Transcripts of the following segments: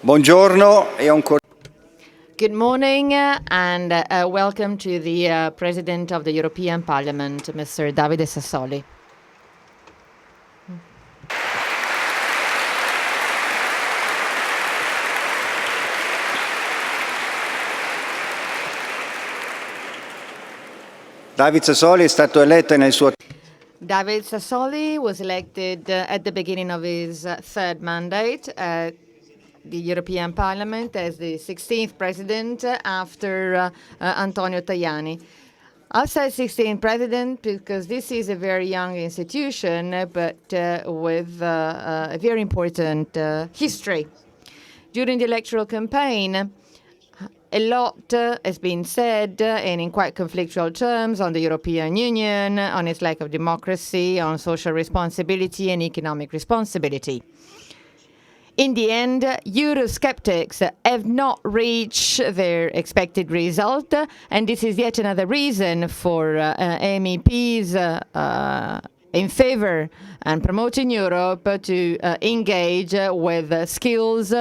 Buongiorno e un Good morning and welcome to the President of the European Parliament, Mr. Davide Sassoli. David Sassoli è stato eletto nel suo David Sassoli was elected at the beginning of his third mandate at the European Parliament as the 16th president after Antonio Tajani. I'll say 16th president because this is a very young institution, but with a very important history. During the electoral campaign, a lot has been said, and in quite conflictual terms, on the European Union, on its lack of democracy, on social responsibility and economic responsibility. In the end, Eurosceptics have not reached their expected result, and this is yet another reason for MEPs in favor and promoting Europe to engage with skills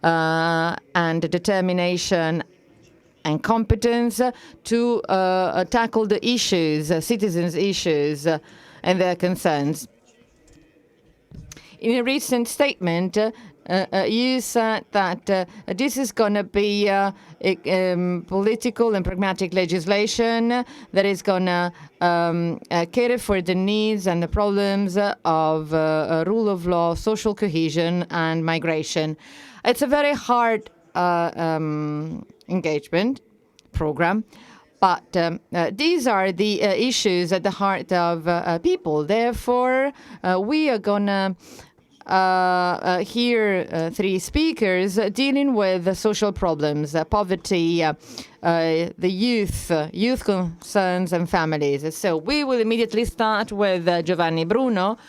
and determination and competence to tackle the issues, citizens' issues and their concerns. In a recent statement, you said that this is going to be political and pragmatic legislation that is going to cater for the needs and the problems of rule of law, social cohesion, and migration. It's a very hard engagement program. But these are the issues at the heart of people. Therefore, we are going to hear three speakers dealing with the social problems, poverty, the youth concerns and families. So we will immediately start with Giovanni Bruno,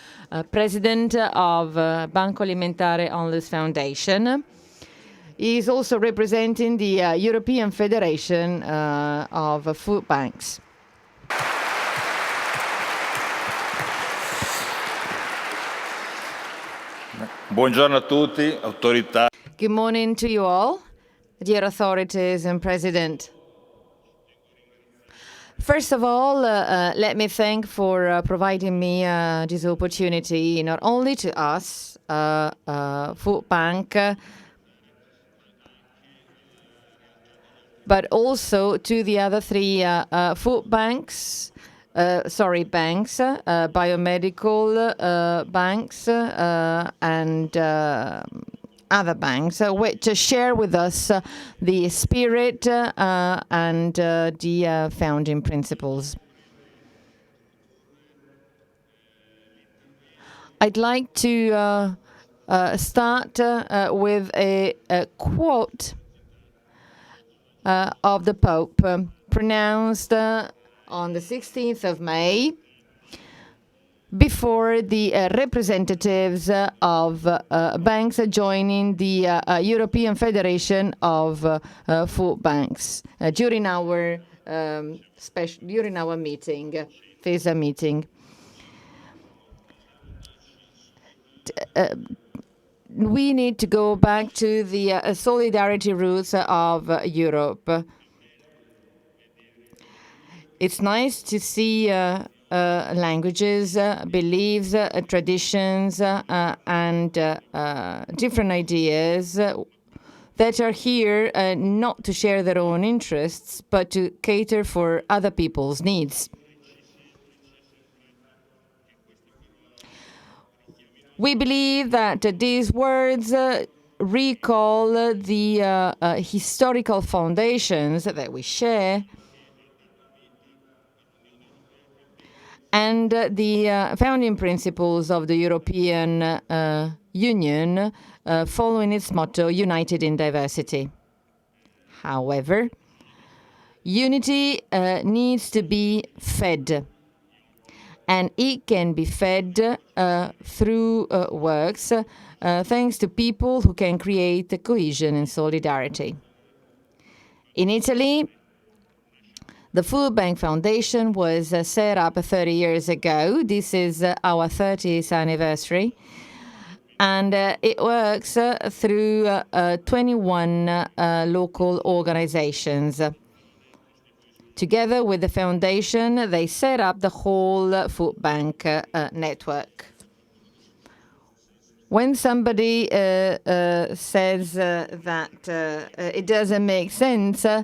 president of Banco Alimentare Onlus Foundation. He is also representing the European Federation of Food Banks. Buongiorno a tutti, autorità. Good morning to you all, dear authorities and President. First of all, let me thank for providing me this opportunity, not only to us, Food Bank, but also to the other three food banks, banks, biomedical banks, and other banks, which share with us the spirit and the founding principles. I'd like to start with a quote of the Pope, pronounced on the 16th of May before the representatives of banks joining the European Federation of Food Banks during our meeting, FESA meeting. We need to go back to the solidarity roots of Europe. It's nice to see languages, beliefs, traditions, and different ideas that are here not to share their own interests, but to cater for other people's needs. We believe that these words recall the historical foundations that we share and the founding principles of the European Union following its motto, United in Diversity. However, unity needs to be fed. And it can be fed through works, thanks to people who can create cohesion and solidarity. In Italy, the Food Bank Foundation was set up 30 years ago. This is our 30th anniversary. And it works through 21 local organizations. Together with the foundation, they set up the whole food bank network. When somebody says that it doesn't make sense, in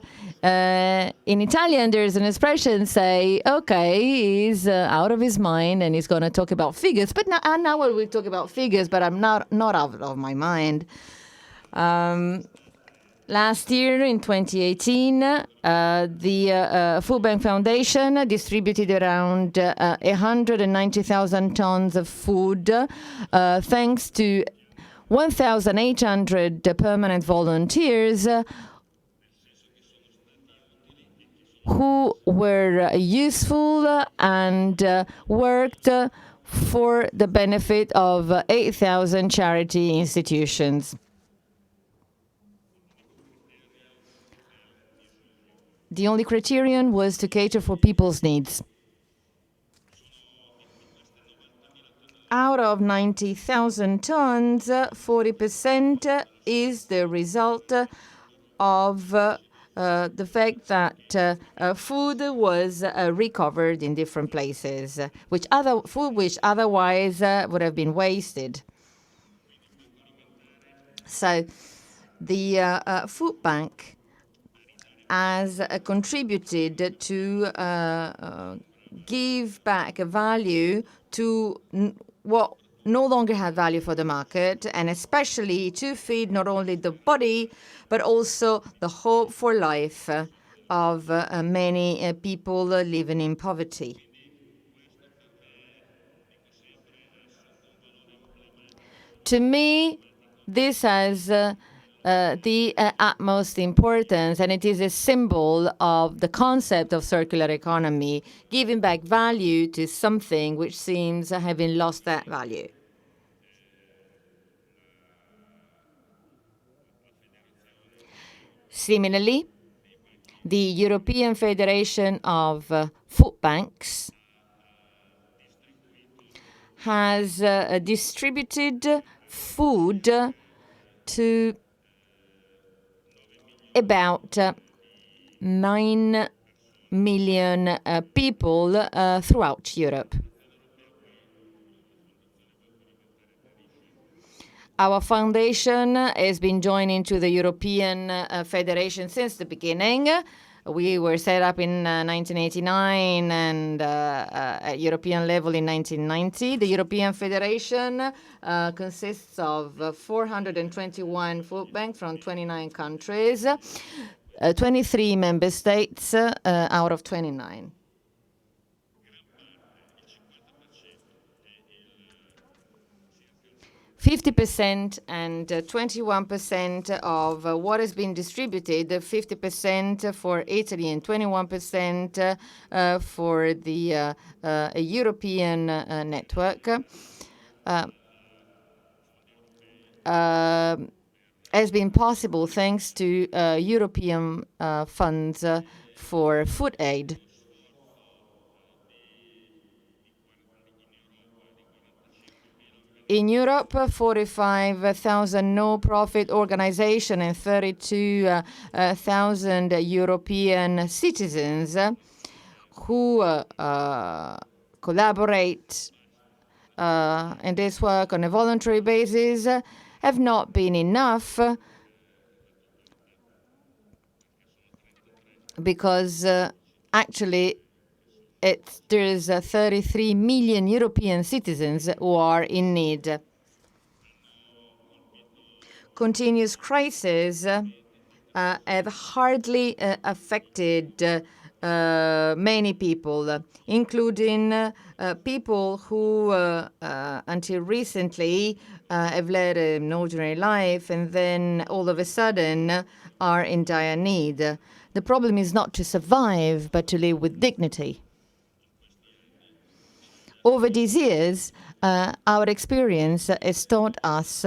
Italian there's an expression say, okay, he's out of his mind and he's going to talk about figures. But now I will talk about figures, but I'm not out of my mind. Last year, in 2018, the Food Bank Foundation distributed around 190,000 tons of food, thanks to 1,800 permanent volunteers who were useful and worked for the benefit of 8,000 charity institutions. The only criterion was to cater for people's needs. Out of 90,000 tons, 40% is the result of the fact that food was recovered in different places, which otherwise would have been wasted. So the food bank has contributed to give back a value to what no longer had value for the market, and especially to feed not only the body, but also the hope for life of many people living in poverty. To me, this has the utmost importance, and it is a symbol of the concept of circular economy, giving back value to something which seems having lost that value. Similarly, the European Federation of Food Banks has distributed food to about 9 million people throughout Europe. Our foundation has been joining to the European Federation since the beginning. We were set up in 1989 and at European level in 1990. The European Federation consists of 421 food banks from 29 countries, 23 member states out of 29. 50% and 21% of what has been distributed, 50% for Italy and 21% for the European network, has been possible thanks to European funds for food aid. In Europe, 45,000 no-profit organizations and 32,000 European citizens who collaborate in this work on a voluntary basis have not been enough because actually there's 33 million European citizens who are in need. Continuous crises have hardly affected many people, including people who until recently have led an ordinary life and then all of a sudden are in dire need. The problem is not to survive, but to live with dignity. Over these years, our experience has taught us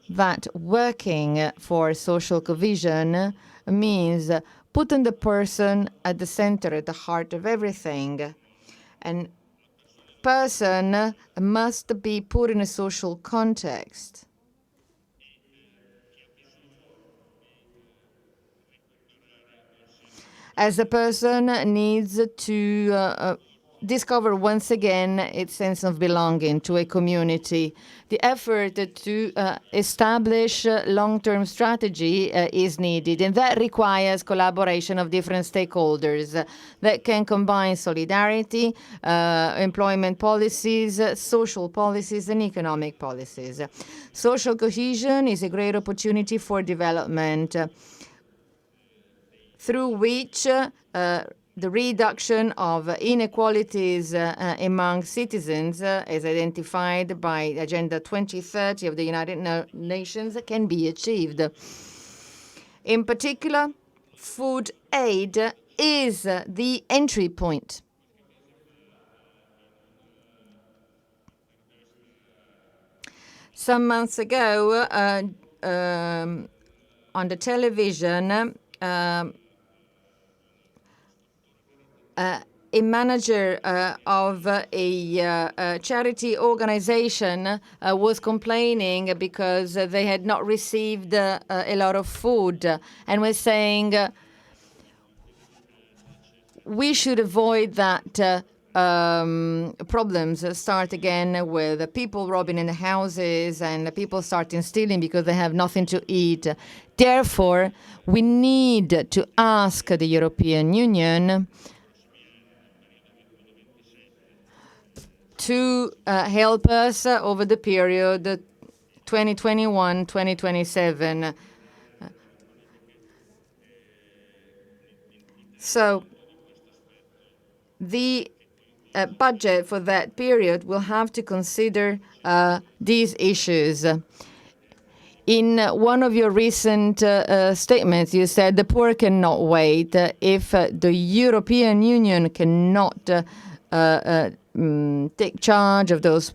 that working for social cohesion means putting the person at the center, at the heart of everything, and person must be put in a social context. As a person needs to discover once again its sense of belonging to a community. The effort to establish long-term strategy is needed, and that requires collaboration of different stakeholders that can combine solidarity, employment policies, social policies, and economic policies. Social cohesion is a great opportunity for development, through which the reduction of inequalities among citizens, as identified by Agenda 2030 of the United Nations, can be achieved. In particular, food aid is the entry point. Some months ago, on the television, a manager of a charity organization was complaining because they had not received a lot of food, and was saying we should avoid that problems start again with people robbing in the houses and people starting stealing because they have nothing to eat. Therefore, we need to ask the European Union to help us over the period 2021-2027. So the budget for that period will have to consider these issues. In one of your recent statements, you said the poor cannot wait. If the European Union cannot take charge of those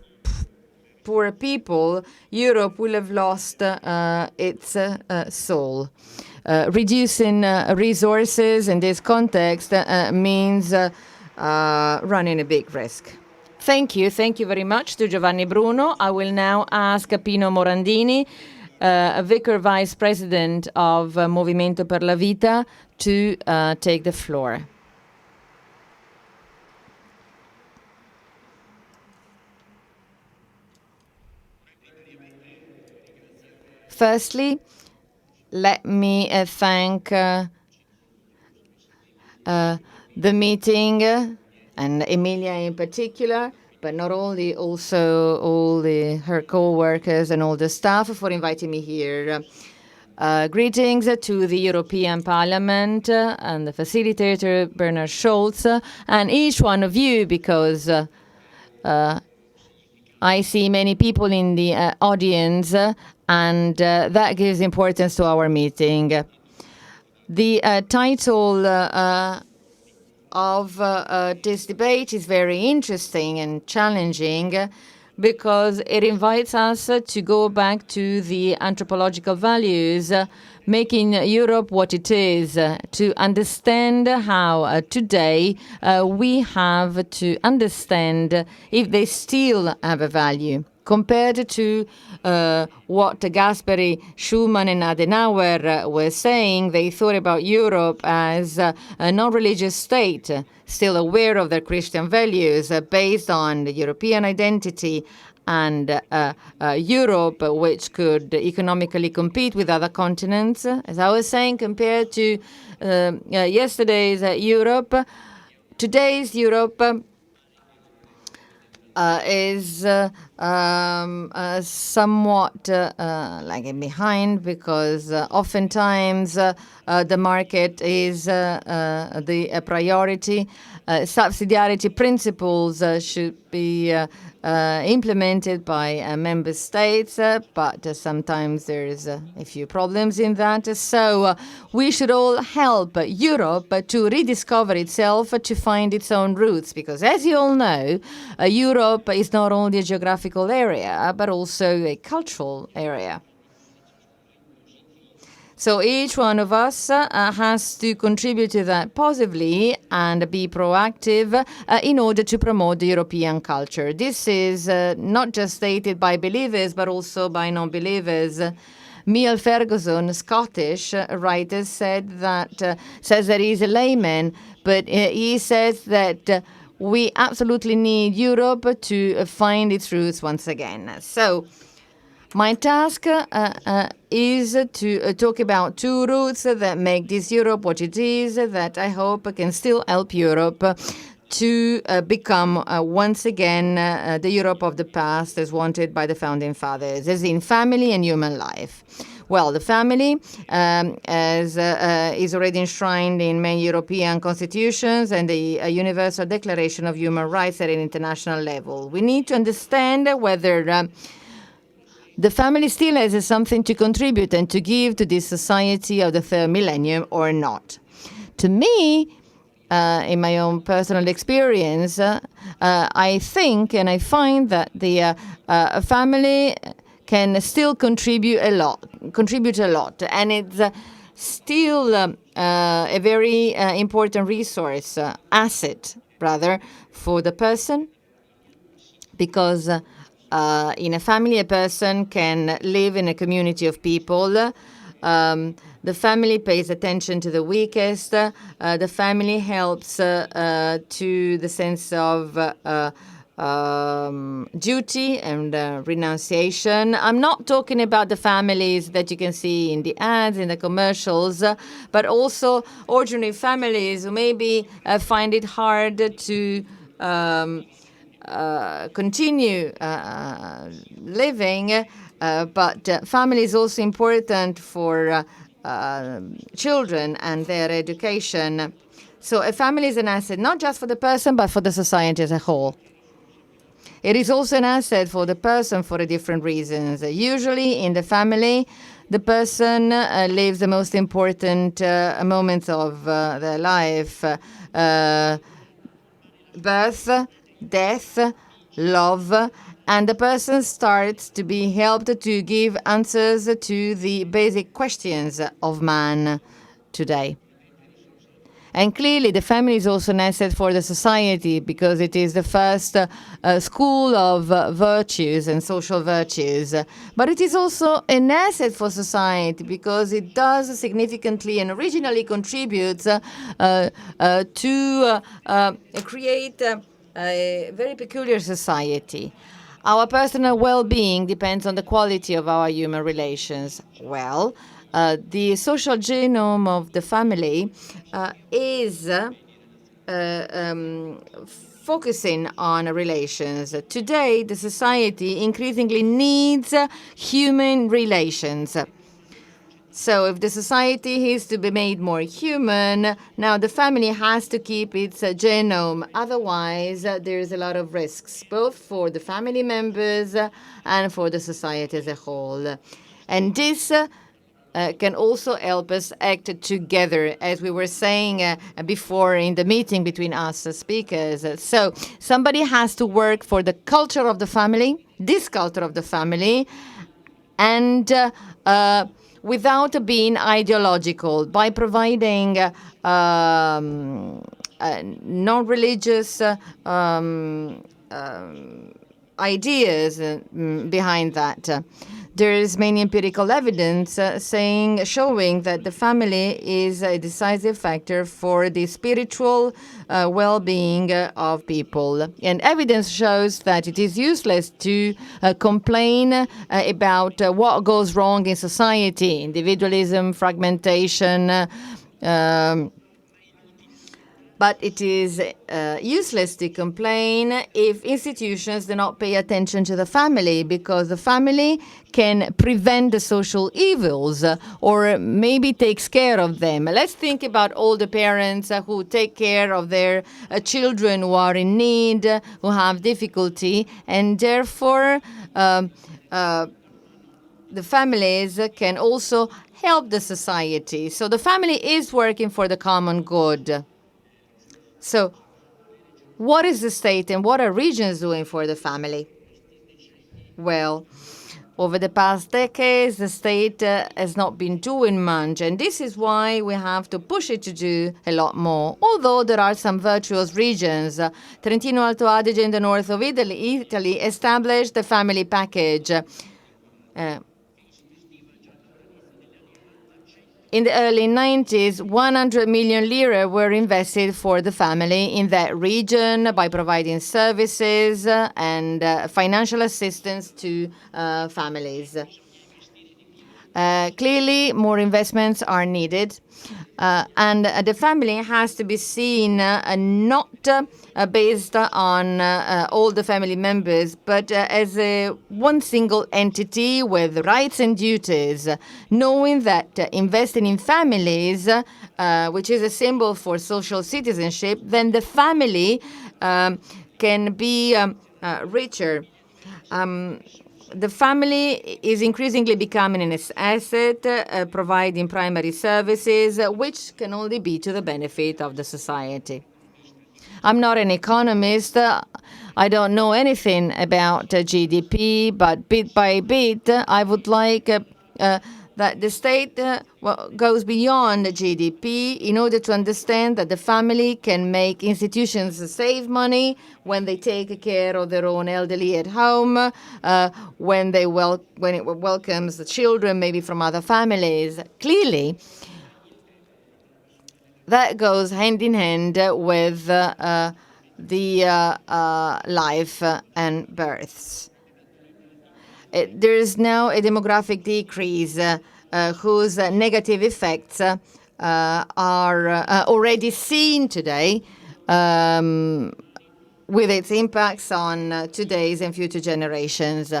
poor people, Europe will have lost its soul. Reducing resources in this context means running a big risk. Thank you very much to Giovanni Bruno. I will now ask Pino Morandini, Vicar Vice President of Movimento per la Vita, to take the floor. Firstly, let me thank the meeting, and Emilia in particular, but not only, also all her co-workers and all the staff for inviting me here. Greetings to the European Parliament and the facilitator, Bernhard Scholz, and each one of you, because I see many people in the audience, and that gives importance to our meeting. The title of this debate is very interesting and challenging because it invites us to go back to the anthropological values, making Europe what it is, to understand how today we have to understand if they still have a value. Compared to what Gasperi, Schumann, and Adenauer were saying, they thought about Europe as a non-religious state, still aware of their Christian values, based on the European identity, and Europe, which could economically compete with other continents. As I was saying, compared to yesterday's Europe, today's Europe is somewhat lagging behind, because oftentimes the market is the priority. Subsidiarity principles should be implemented by member states, but sometimes there's a few problems in that. So we should all help Europe to rediscover itself, to find its own roots, because as you all know, Europe is not only a geographical area, but also a cultural area. So each one of us has to contribute to that positively and be proactive in order to promote the European culture. This is not just stated by believers, but also by non-believers. Neil Ferguson, Scottish writer, says that he's a layman, but he says that we absolutely need Europe to find its roots once again. So my task is to talk about two roots that make this Europe what it is, that I hope can still help Europe to become once again the Europe of the past as wanted by the Founding Fathers, as in family and human life. Well, the family is already enshrined in many European constitutions and the Universal Declaration of Human Rights at an international level. We need to understand whether the family still has something to contribute and to give to this society of the third millennium or not. To me, in my own personal experience, I think and I find that the family can still contribute a lot, and it's still a very important resource, asset rather, for the person, because in a family, a person can live in a community of people. The family pays attention to the weakest. The family helps to the sense of duty and renunciation. I'm not talking about the families that you can see in the ads, in the commercials, but also ordinary families who maybe find it hard to continue living, but family is also important for children and their education. So a family is an asset not just for the person, but for the society as a whole. It is also an asset for the person for different reasons. Usually in the family, the person lives the most important moments of their life. Birth, death, love, and the person starts to be helped to give answers to the basic questions of man today. And clearly, the family is also an asset for the society because it is the first school of virtues and social virtues. But it is also an asset for society because it does significantly and originally contributes to create a very peculiar society. Our personal well-being depends on the quality of our human relations. Well, the social genome of the family is focusing on relations. Today, the society increasingly needs human relations. So if the society is to be made more human, now the family has to keep its genome. Otherwise, there's a lot of risks, both for the family members and for the society as a whole. And this can also help us act together, as we were saying before in the meeting between us speakers. So somebody has to work for the culture of the family, this culture of the family, and without being ideological, by providing non-religious ideas behind that. There is many empirical evidence showing that the family is a decisive factor for the spiritual well-being of people. And evidence shows that it is useless to complain about what goes wrong in society, individualism, fragmentation, but it is useless to complain if institutions do not pay attention to the family, because the family can prevent the social evils or maybe takes care of them. Let's think about all the parents who take care of their children who are in need, who have difficulty, and therefore the families can also help the society. So the family is working for the common good. So what is the state and what are regions doing for the family? Well, Over the past decades, the state has not been doing much, and this is why we have to push it to do a lot more. Although there are some virtuous regions, Trentino Alto Adige in the north of Italy established the family package. In the early 90s, 100 million lire were invested for the family in that region by providing services and financial assistance to families. Clearly, more investments are needed, and the family has to be seen not based on all the family members, but as one single entity with rights and duties, knowing that investing in families, which is a symbol for social citizenship, then the family can be richer. The family is increasingly becoming an asset, providing primary services, which can only be to the benefit of the society. I'm not an economist. I don't know anything about GDP, but bit by bit, I would like that the state goes beyond the GDP in order to understand that the family can make institutions save money when they take care of their own elderly at home, when it welcomes the children maybe from other families. Clearly, that goes hand in hand with the life and births. There is now a demographic decrease whose negative effects are already seen today with its impacts on today's and future generations.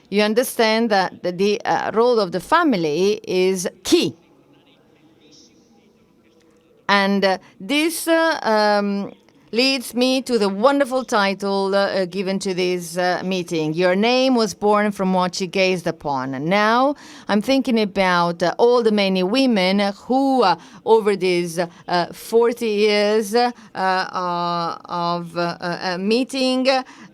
You understand that the role of the family is key. And this leads me to the wonderful title given to this meeting. Your name was born from what you gazed upon. Now I'm thinking about all the many women who, over these 40 years of meeting,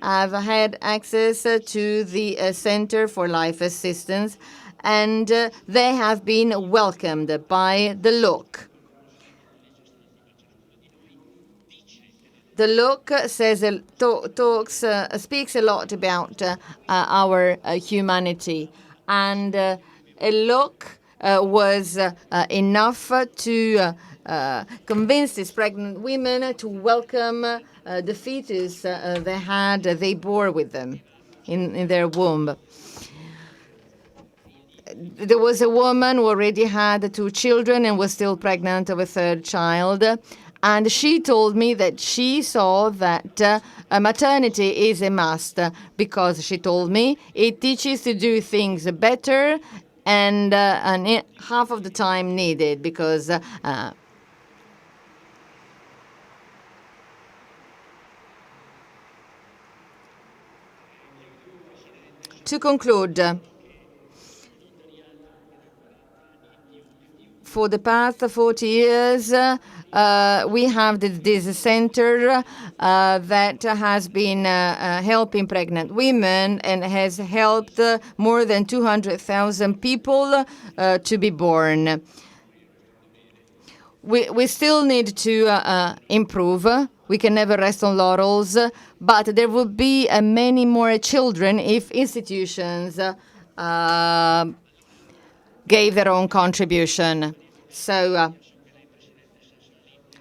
have had access to the Center for Life Assistance, and they have been welcomed by the look. The look speaks a lot about our humanity, and a look was enough to convince these pregnant women to welcome the fetus they bore with them in their womb. There was a woman who already had 2 children and was still pregnant of a 3rd child. And she told me that she saw that maternity is a must because, she told me, it teaches to do things better and half of the time needed because to conclude, for the past 40 years, we have this center that has been helping pregnant women and has helped more than 200,000 people to be born. We still need to improve. We can never rest on laurels, but there will be many more children if institutions gave their own contribution. So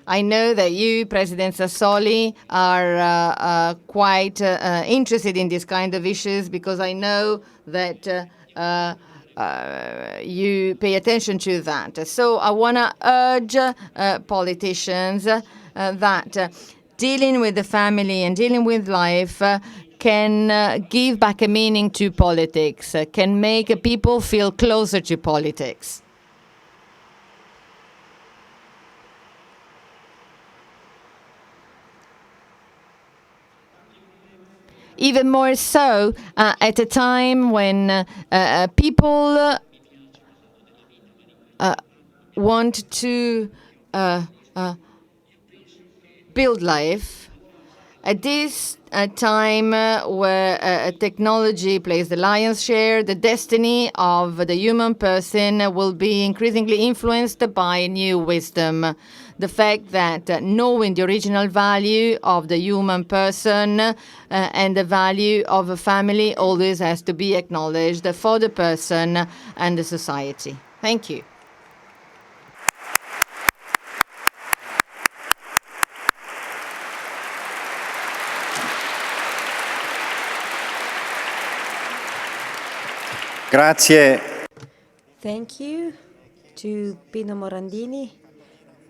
I know that you, President Sassoli, are quite interested in this kind of issues because I know that you pay attention to that. So I want to urge politicians that dealing with the family and dealing with life can give back a meaning to politics, can make people feel closer to politics. Even more so at a time when people want to build life, At this time where technology plays the lion's share, the destiny of the human person will be increasingly influenced by new wisdom. The fact that knowing the original value of the human person and the value of a family always has to be acknowledged for the person and the society. Thank you. Grazie. Thank you to Pino Morandini.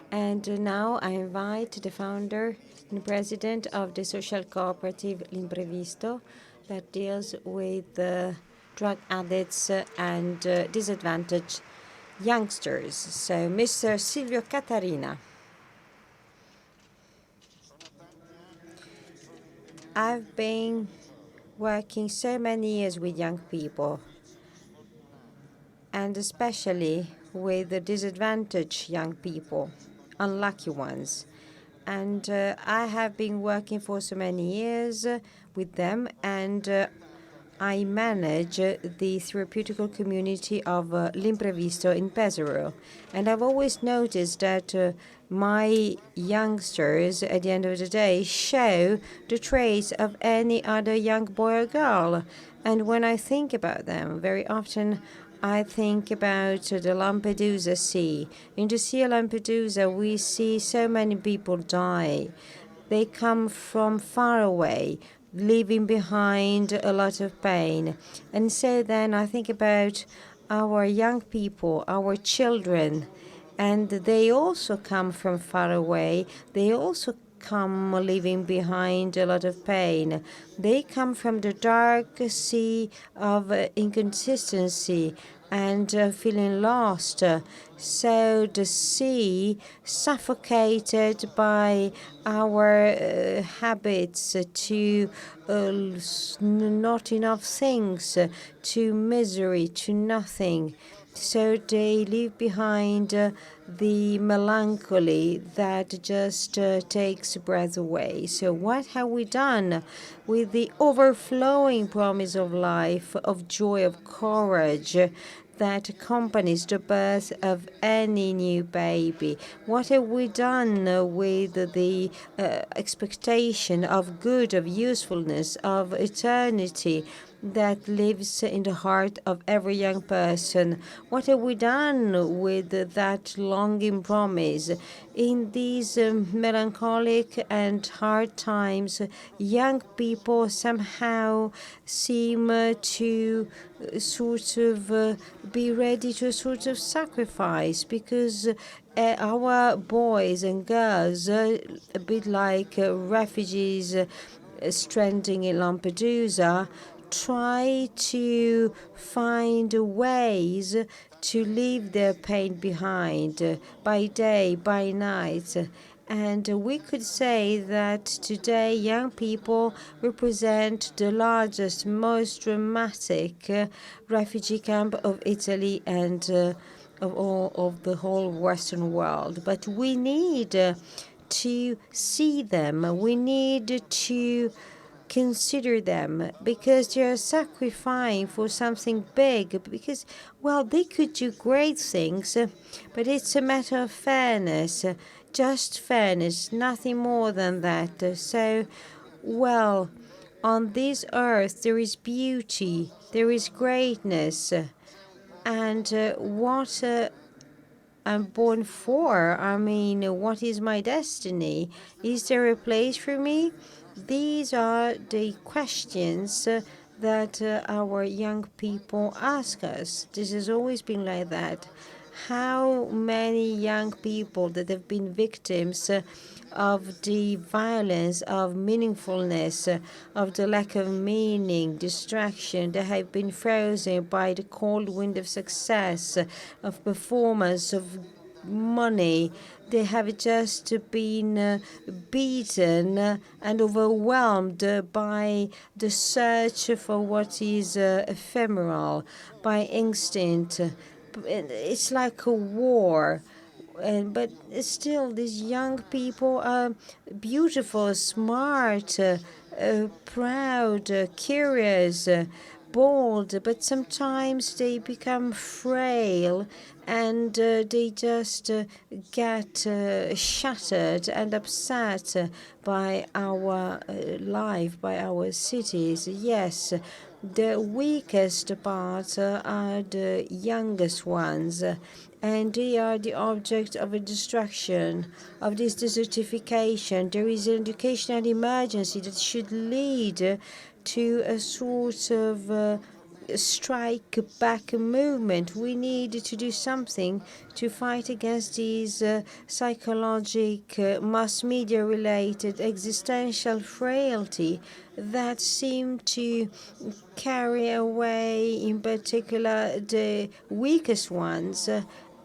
And now I invite the founder and president of the social cooperative L'Imprevisto that deals with drug addicts and disadvantaged youngsters. So, Mr. Silvio Cattarina. I've been working so many years with young people, and especially with the disadvantaged young people, unlucky ones. And I have been working for so many years with them, and I manage the therapeutical community of L'Imprevisto in Pesaro. And I've always noticed that my youngsters, at the end of the day, show the traits of any other young boy or girl. And when I think about them, very often I think about the Lampedusa Sea. In the Sea of Lampedusa, we see so many people die. They come from far away, leaving behind a lot of pain. And so then I think about our young people, our children, and they also come from far away. They also come leaving behind a lot of pain. They come from the dark sea of inconsistency and feeling lost. So the sea, suffocated by our habits to not enough things, to misery, to nothing. So they leave behind the melancholy that just takes breath away. So what have we done with the overflowing promise of life, of joy, of courage that accompanies the birth of any new baby? What have we done with the expectation of good, of usefulness, of eternity that lives in the heart of every young person? What have we done with that longing promise? In these melancholic and hard times, young people somehow seem to sort of be ready to a sort of sacrifice, because our boys and girls, a bit like refugees stranding in Lampedusa, try to find ways to leave their pain behind by day, by night. And we could say that today young people represent the largest, most dramatic refugee camp of Italy and of the whole Western world. But we need to see them. We need to consider them, because they're sacrificing for something big, because, well, they could do great things, but it's a matter of fairness, just fairness, nothing more than that. So, well, on this earth there is beauty, there is greatness, and what I'm born for, I mean, what is my destiny? Is there a place for me? These are the questions that our young people ask us. This has always been like that. How many young people that have been victims of the violence, of meaningfulness, of the lack of meaning, distraction, they have been frozen by the cold wind of success, of performance, of money. They have just been beaten and overwhelmed by the search for what is ephemeral, by instinct. It's like a war. But still, these young people are beautiful, smart, proud, curious, bold, but sometimes they become frail and they just get shattered and upset by our life, by our cities. Yes, the weakest parts are the youngest ones, and they are the object of a destruction, of this desertification. There is an educational emergency that should lead to a sort of strike back movement. We need to do something to fight against these psychological, mass media related existential frailty that seem to carry away, in particular, the weakest ones.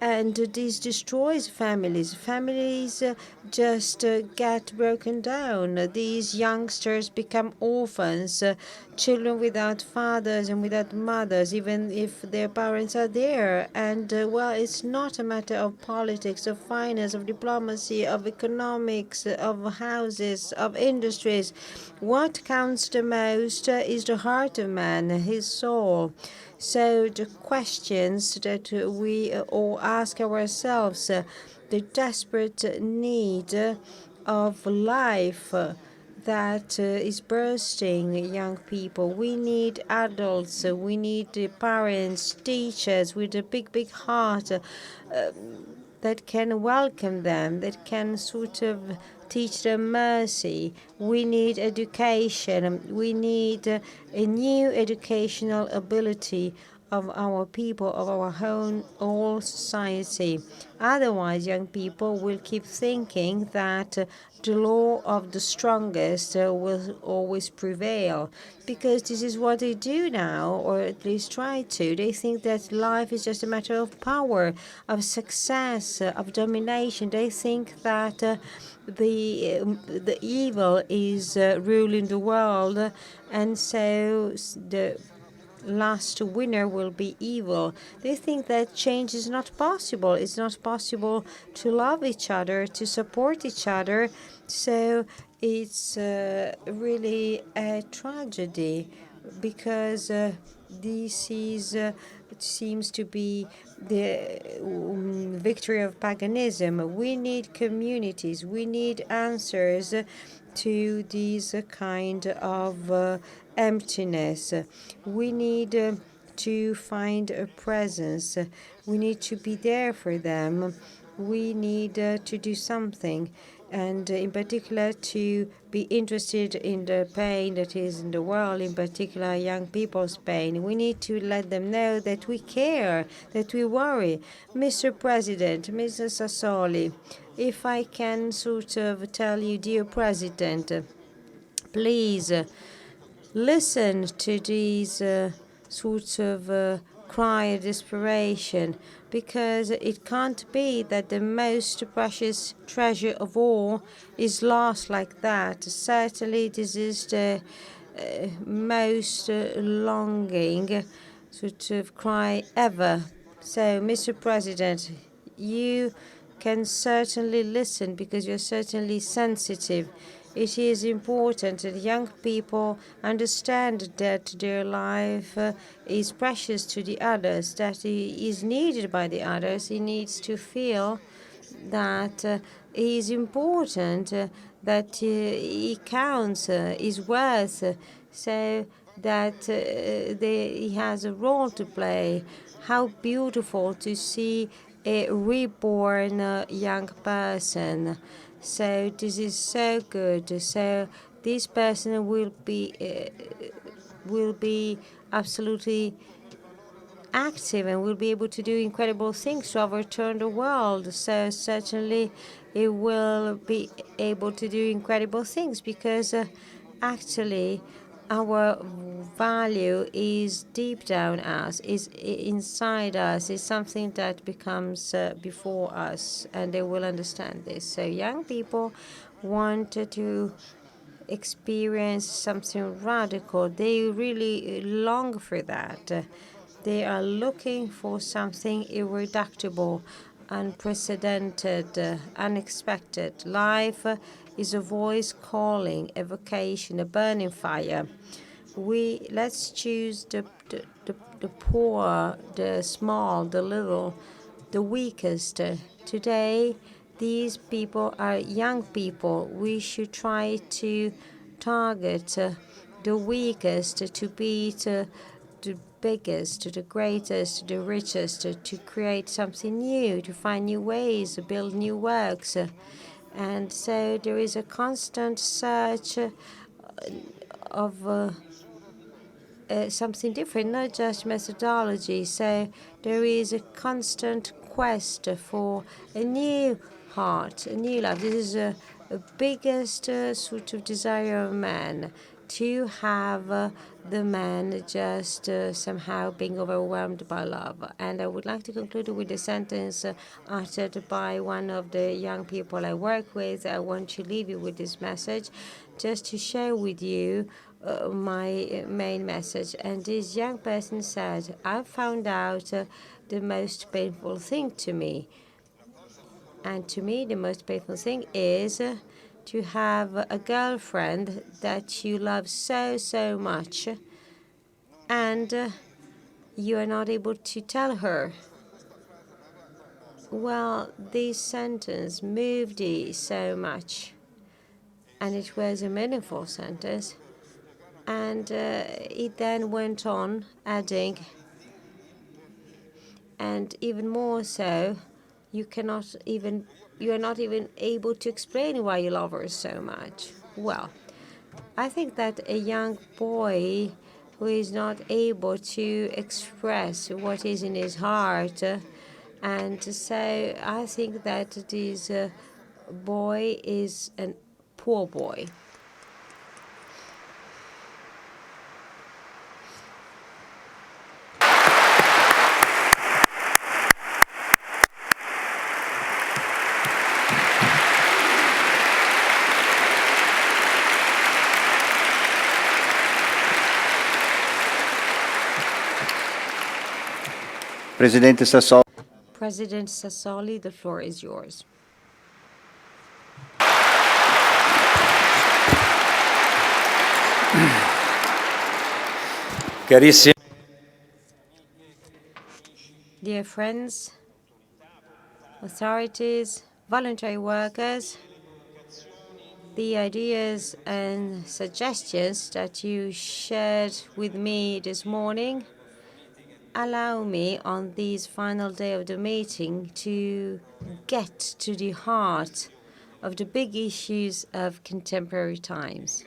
And this destroys families. Families just get broken down. These youngsters become orphans, children without fathers and without mothers, even if their parents are there. And, well, it's not a matter of politics, of finance, of diplomacy, of economics, of houses, of industries. What counts the most is the heart of man, his soul. So the questions that we all ask ourselves, the desperate need of life that is bursting young people. We need adults, we need parents, teachers with a big, big heart that can welcome them, that can sort of teach them mercy. We need education. We need a new educational ability of our people, of our whole society. Otherwise, young people will keep thinking that the law of the strongest will always prevail, because this is what they do now, or at least try to. They think that life is just a matter of power, of success, of domination. They think that the evil is ruling the world, and so the last winner will be evil. They think that change is not possible. It's not possible to love each other, to support each other. So it's really a tragedy, because this is it seems to be the victory of paganism. We need communities. We need answers to these kind of emptiness. We need to find a presence. We need to be there for them. We need to do something, and in particular to be interested in the pain that is in the world, in particular young people's pain. We need to let them know that we care, that we worry. Mr. President, Mr. Sassoli, if I can sort of tell you, dear President, please listen to these sorts of cry of desperation, because it can't be that the most precious treasure of all is lost like that. Certainly, this is the most longing sort of cry ever. So, Mr. President, you can certainly listen, because you're certainly sensitive. It is important that young people understand that their life is precious to the others, that he is needed by the others. He needs to feel that he is important, that he counts, is worth, so that he has a role to play. How beautiful to see a reborn young person. So this is so good. So this person will be absolutely active and will be able to do incredible things to overturn the world. So certainly it will be able to do incredible things, because actually our value is deep down us, is inside us, is something that becomes before us, and they will understand this. So young people want to experience something radical. They really long for that. They are looking for something irreducible, unprecedented, unexpected. Life is a voice calling, a vocation, a burning fire. Let's choose the poor, the small, the little, the weakest. Today, these people are young people. We should try to target the weakest to beat the biggest, the greatest, the richest, to create something new, to find new ways, to build new works. And so there is a constant search of something different, not just methodology. So there is a constant quest for a new heart, a new life. This is a biggest sort of desire of man, to have the man just somehow being overwhelmed by love. And I would like to conclude with a sentence uttered by one of the young people I work with. I want to leave you with this message just to share with you my main message. And this young person said, I found out the most painful thing to me. And to me, the most painful thing is to have a girlfriend that you love so, so much, and you are not able to tell her. Well, this sentence moved me so much, and it was a meaningful sentence. And it then went on, adding, and even more so, you are not even able to explain why you love her so much. Well, I think that a young boy who is not able to express what is in his heart, and so I think that this boy is a poor boy. Presidente Sassoli. President Sassoli, the floor is yours. Carissimi. Dear friends, authorities, voluntary workers, the ideas and suggestions that you shared with me this morning allow me on this final day of the meeting to get to the heart of the big issues of contemporary times.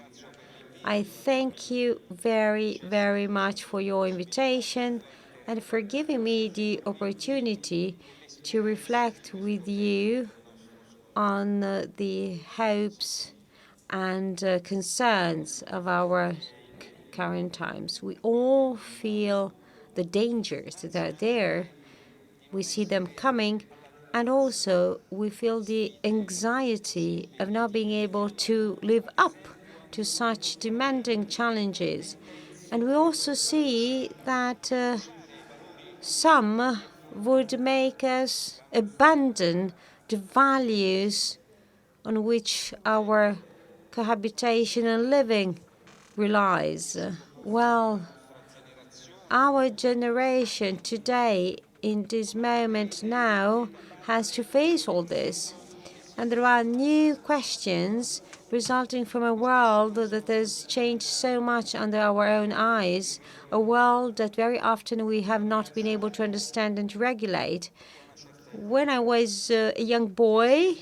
I thank you very, very much for your invitation and for giving me the opportunity to reflect with you on the hopes and concerns of our current times. We all feel the dangers that are there. We see them coming, and also we feel the anxiety of not being able to live up to such demanding challenges. And we also see that some would make us abandon the values on which our cohabitation and living relies. Well, our generation today, in this moment now, has to face all this. And there are new questions resulting from a world that has changed so much under our own eyes, a world that very often we have not been able to understand and to regulate. When I was a young boy,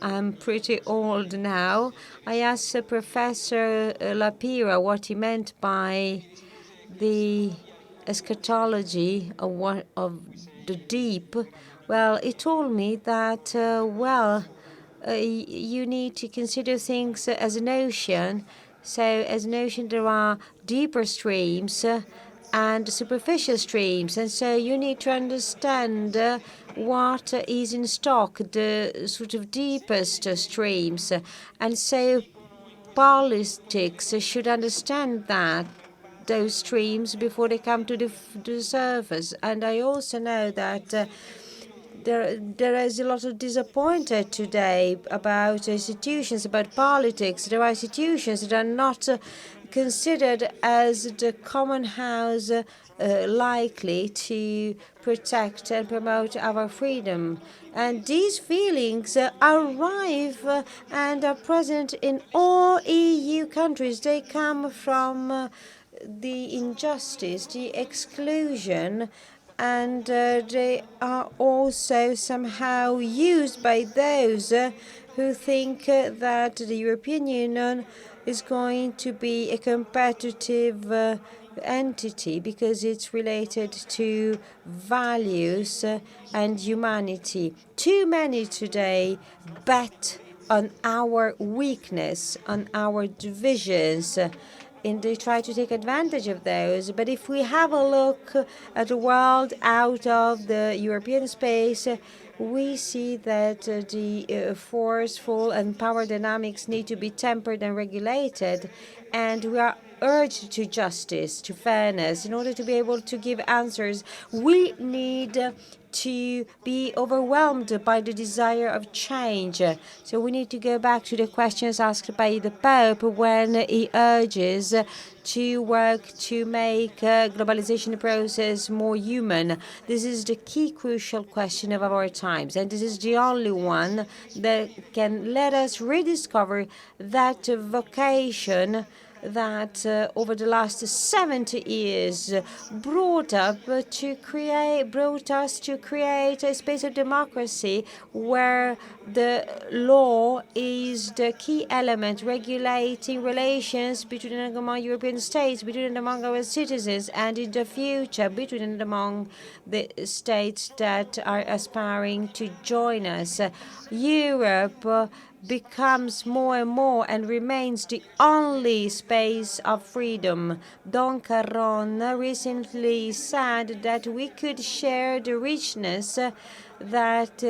I'm pretty old now, I asked Professor Lapira what he meant by the eschatology of the deep. Well, he told me that, you need to consider things as an ocean. So as an ocean, there are deeper streams and superficial streams. And so you need to understand what is in stock, the sort of deepest streams. And so politics should understand that, those streams, before they come to the surface. And I also know that there is a lot of disappointed today about institutions, about politics. There are institutions that are not considered as the common house likely to protect and promote our freedom. And these feelings arrive and are present in all EU countries. They come from the injustice, the exclusion, and they are also somehow used by those who think that the European Union is going to be a competitive entity because it's related to values and humanity. Too many today bet on our weakness, on our divisions, and they try to take advantage of those. But if we have a look at the world out of the European space, we see that the forceful and power dynamics need to be tempered and regulated, and we are urged to justice, to fairness. In order to be able to give answers, we need to be overwhelmed by the desire of change. So we need to go back to the questions asked by the Pope when he urges to work to make globalization process more human. This is the key crucial question of our times, and this is the only one that can let us rediscover that vocation that over the last 70 years brought us to create a space of democracy where the law is the key element regulating relations between and among European states, between and among our citizens, and in the future between and among the states that are aspiring to join us. Europe becomes more and more and remains the only space of freedom. Don Carron recently said that we could share the richness that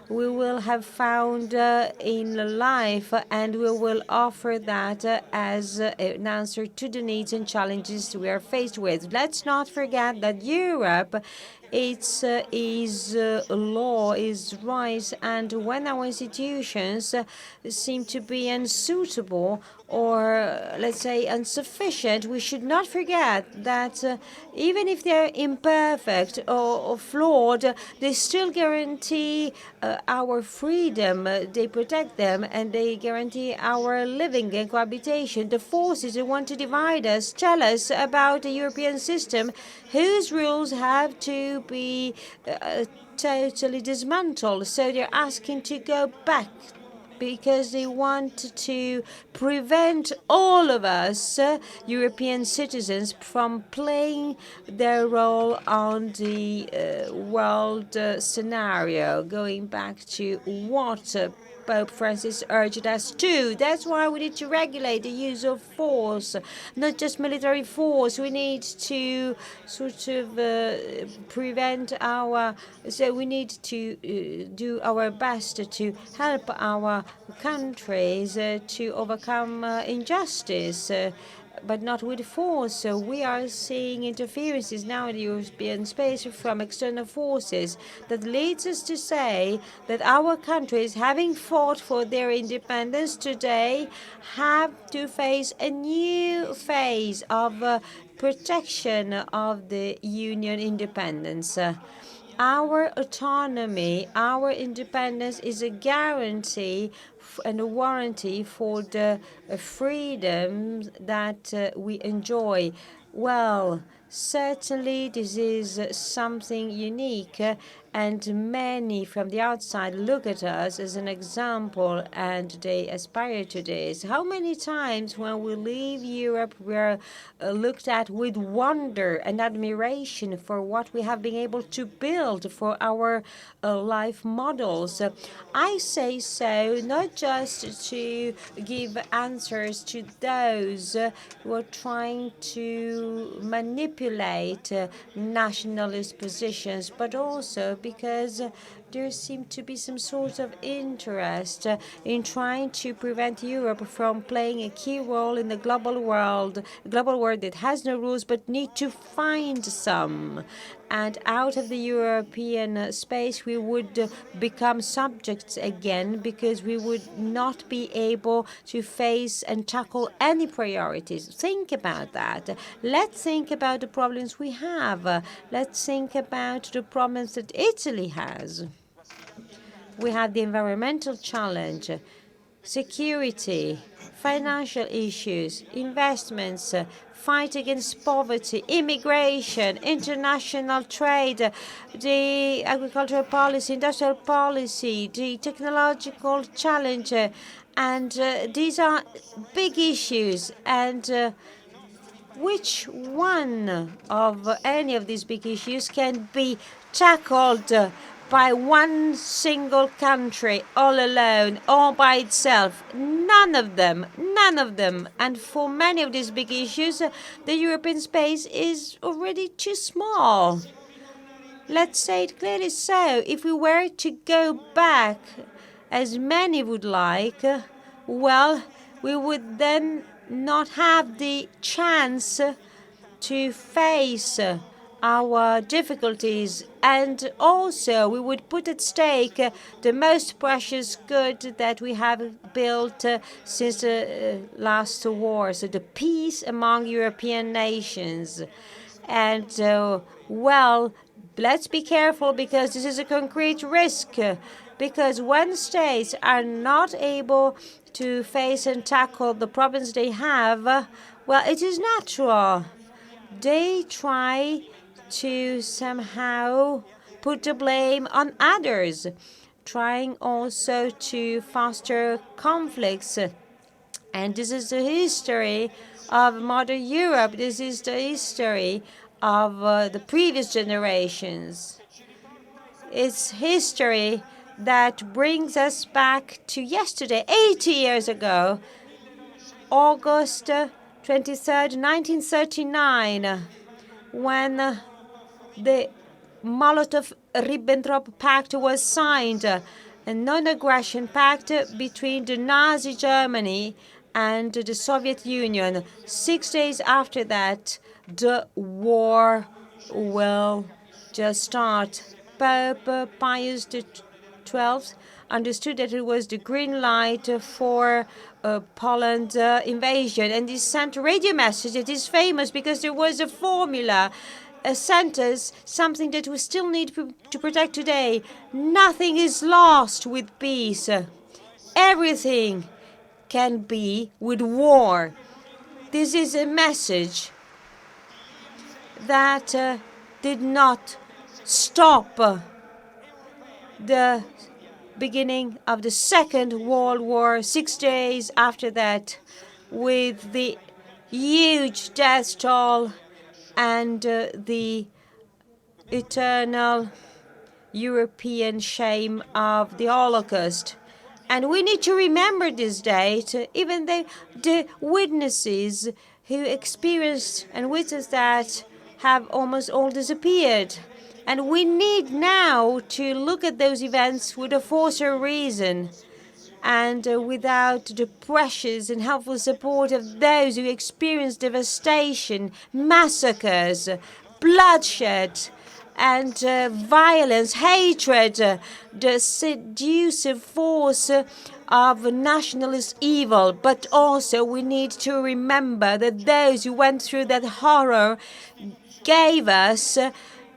we will have found in life, and we will offer that as an answer to the needs and challenges we are faced with. Let's not forget that Europe, its is law, is rights, and when our institutions seem to be unsuitable or, let's say, insufficient, we should not forget that even if they're imperfect or flawed, they still guarantee our freedom. They protect them, and they guarantee our living and cohabitation. The forces who want to divide us tell us about the European system whose rules have to be totally dismantled. So they're asking to go back because they want to prevent all of us, European citizens, from playing their role on the world scenario, going back to what Pope Francis urged us to. That's why we need to regulate the use of force, not just military force. We need to sort of prevent our. So we need to do our best to help our countries to overcome injustice. But not with force. So we are seeing interferences now in the European space from external forces that leads us to say that our countries, having fought for their independence today, have to face a new phase of protection of the Union independence. Our autonomy, our independence is a guarantee and a warranty for the freedom that we enjoy. Well, certainly this is something unique, and many from the outside look at us as an example, and they aspire to this. How many times when we leave Europe we're looked at with wonder and admiration for what we have been able to build for our life models. I say so not just to give answers to those who are trying to manipulate nationalist positions, but also because there seemed to be some sort of interest in trying to prevent Europe from playing a key role in the global world that has no rules but need to find some. And out of the European space, we would become subjects again because we would not be able to face and tackle any priorities. Think about that. Let's think about the problems we have. Let's think about the problems that Italy has. We have the environmental challenge, security, financial issues, investments, fight against poverty, immigration, international trade, the agricultural policy, industrial policy, the technological challenge. And these are big issues. And which one of any of these big issues can be tackled by one single country all alone, all by itself? None of them. None of them. And for many of these big issues, the European space is already too small. Let's say it clearly so. If we were to go back, as many would like, well, we would then not have the chance to face our difficulties, and also we would put at stake the most precious good that we have built since the last war, so the peace among European nations. And well, let's be careful, because this is a concrete risk, because when states are not able to face and tackle the problems they have, well, it is natural. They try to somehow put the blame on others, trying also to foster conflicts. And this is the history of modern Europe. This is the history of the previous generations. It's history that brings us back to yesterday, 80 years ago, August 23rd, 1939, when the Molotov-Ribbentrop Pact was signed, a non-aggression pact between the Nazi Germany and the Soviet Union. 6 days after that, the war will just start. Pope Pius XII understood that it was the green light for Poland invasion, and he sent a radio message. It is famous because there was a formula, a sentence, something that we still need to protect today. Nothing is lost with peace. Everything can be with war. This is a message that did not stop the beginning of the Second World War. 6 days after that, with the huge death toll and the eternal European shame of the Holocaust. And we need to remember this date, even the witnesses who experienced and witnessed that have almost all disappeared. And we need now to look at those events with a force of reason, and without the precious and helpful support of those who experienced devastation, massacres, bloodshed, and violence, hatred, the seductive force of nationalist evil. But also we need to remember that those who went through that horror gave us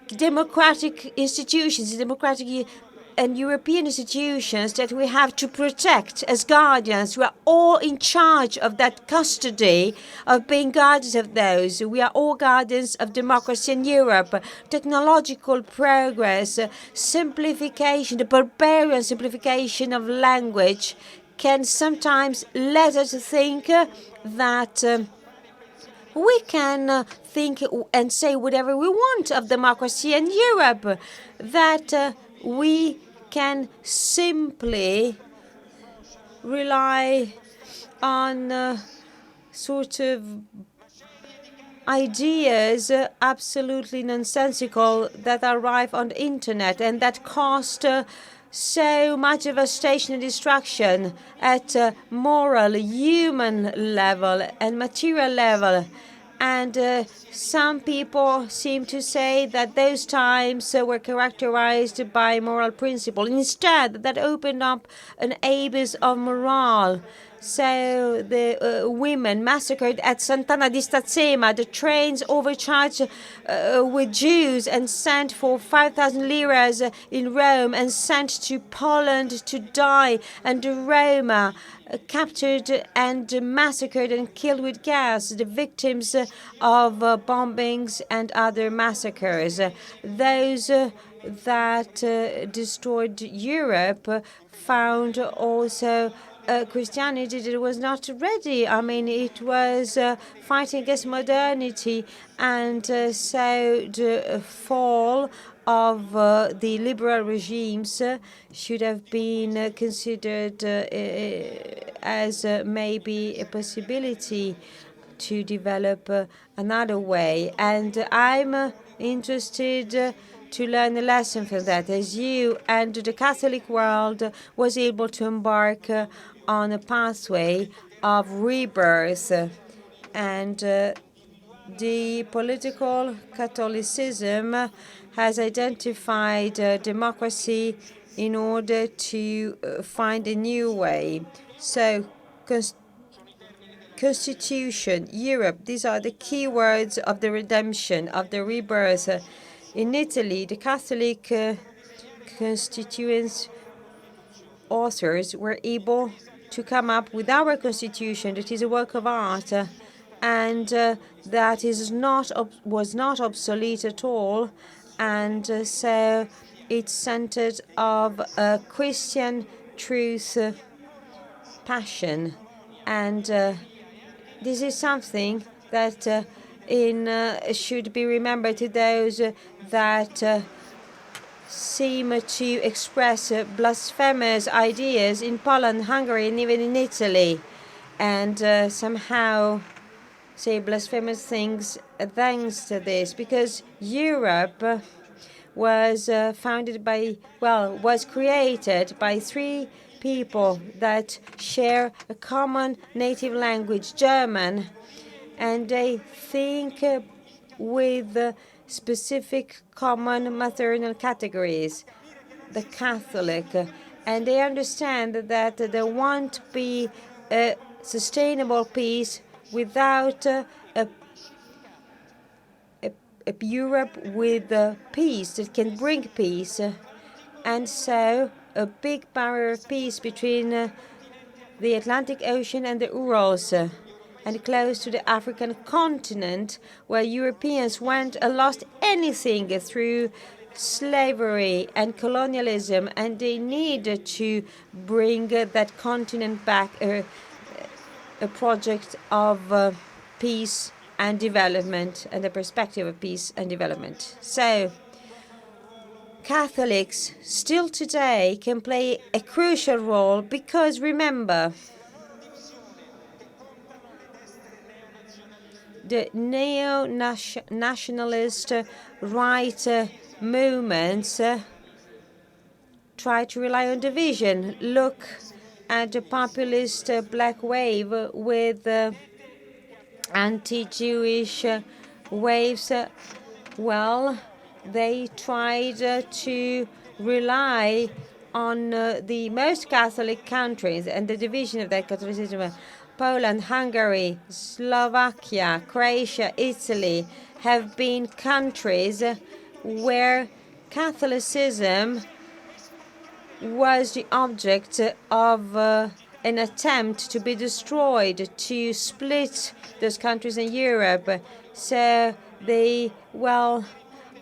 democratic institutions, democratic and European institutions that we have to protect as guardians. We are all in charge of that custody, of being guardians of those. We are all guardians of democracy in Europe. Technological progress, simplification, the barbarian simplification of language can sometimes let us think that we can think and say whatever we want of democracy in Europe, that we can simply rely on sort of ideas absolutely nonsensical that arrive on the internet and that cost so much devastation and destruction at moral, human level and material level. And some people seem to say that those times were characterized by moral principle. Instead, that opened up an abyss of morale. So the women massacred at Sant'Anna di Stazzema, the trains overcharged with Jews and sent for 5,000 liras in Rome and sent to Poland to die, and the Roma captured and massacred and killed with gas, the victims of bombings and other massacres. Those that destroyed Europe found also Christianity that was not ready. I mean, it was fighting against modernity, and so the fall of the liberal regimes should have been considered as maybe a possibility to develop another way. And I'm interested to learn a lesson from that, as you and the Catholic world was able to embark on a pathway of rebirth. And the political Catholicism has identified democracy in order to find a new way. So, Constitution, Europe, these are the key words of the redemption, of the rebirth. In Italy, the Catholic constituents authors were able to come up with our constitution that is a work of art, and that was not obsolete at all, and so it's centered of Christian truth, passion, and this is something that should be remembered to those that seem to express blasphemous ideas in Poland, Hungary, and even in Italy, and somehow say blasphemous things thanks to this, because Europe was was created by three people that share a common native language, German, and they think with specific common maternal categories, the Catholic, and they understand that there won't be a sustainable peace without a Europe with peace that can bring peace, and so a big barrier of peace between the Atlantic Ocean and the Urals, and close to the African continent, where Europeans went and lost anything through slavery and colonialism, and they need to bring that continent back, a project of peace and development, and a perspective of peace and development. So Catholics still today can play a crucial role, because remember, the neo-nationalist right movements try to rely on division. Look at the populist black wave with anti-Jewish waves. Well, they tried to rely on the most Catholic countries and the division of that Catholicism. Poland, Hungary, Slovakia, Croatia, Italy have been countries where Catholicism was the object of an attempt to be destroyed, to split those countries in Europe. So there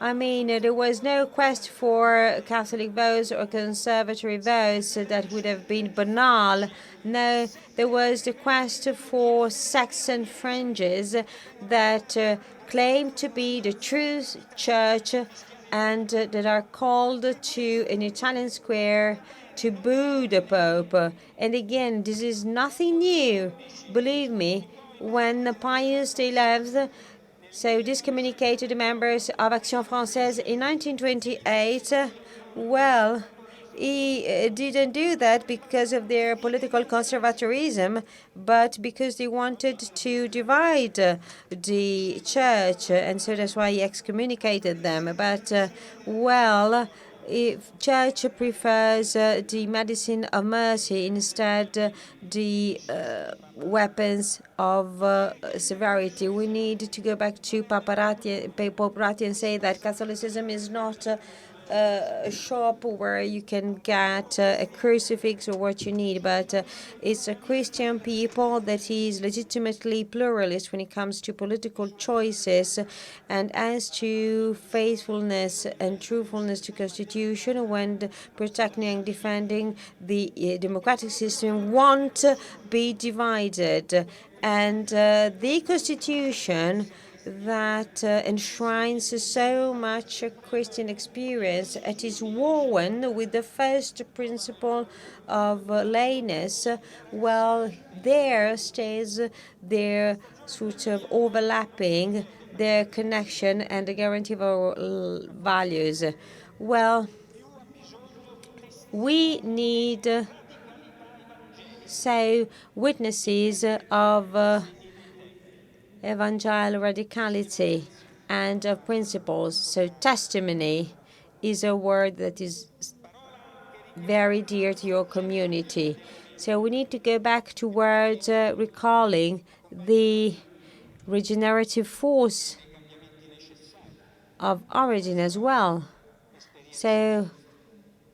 was no quest for Catholic votes or conservative votes that would have been banal. No, there was the quest for Saxon fringes that claim to be the true church, and that are called to an Italian square to boo the Pope. And again, this is nothing new. Believe me, when Pius XI So this communique to the members of Action Française in 1928, well, he didn't do that because of their political conservatism, but because they wanted to divide the church, and so that's why he excommunicated them. But, well, if church prefers the medicine of mercy instead the weapons of severity. We need to go back to Pope Ratti and say that Catholicism is not a shop where you can get a crucifix or what you need, but it's a Christian people that is legitimately pluralist when it comes to political choices, and as to faithfulness and truthfulness to Constitution when protecting and defending the democratic system won't be divided. And the Constitution that enshrines so much Christian experience, it is woven with the first principle of layness. Well, there stays their sort of overlapping, their connection and the guarantee of our values. Well, we need witnesses of evangelical radicality and of principles. So testimony is a word that is very dear to your community. So we need to go back to words recalling the regenerative force of origin as well. So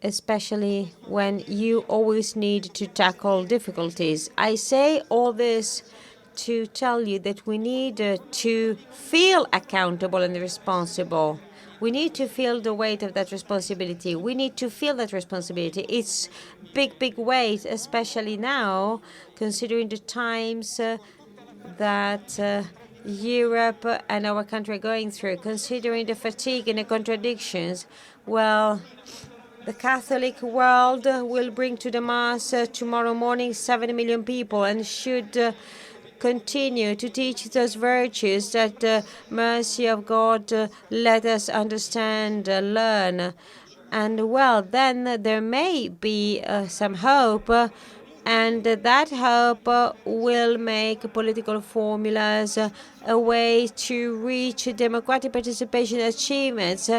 especially when you always need to tackle difficulties. I say all this to tell you that we need to feel accountable and responsible. We need to feel the weight of that responsibility. We need to feel that responsibility. It's big weight, especially now, considering the times that Europe and our country are going through, considering the fatigue and the contradictions. Well, the Catholic world will bring to the Mass tomorrow morning 7 million people and should continue to teach those virtues that the mercy of God let us understand, learn. And well, then there may be some hope, and that hope will make political formulas a way to reach democratic participation achievements,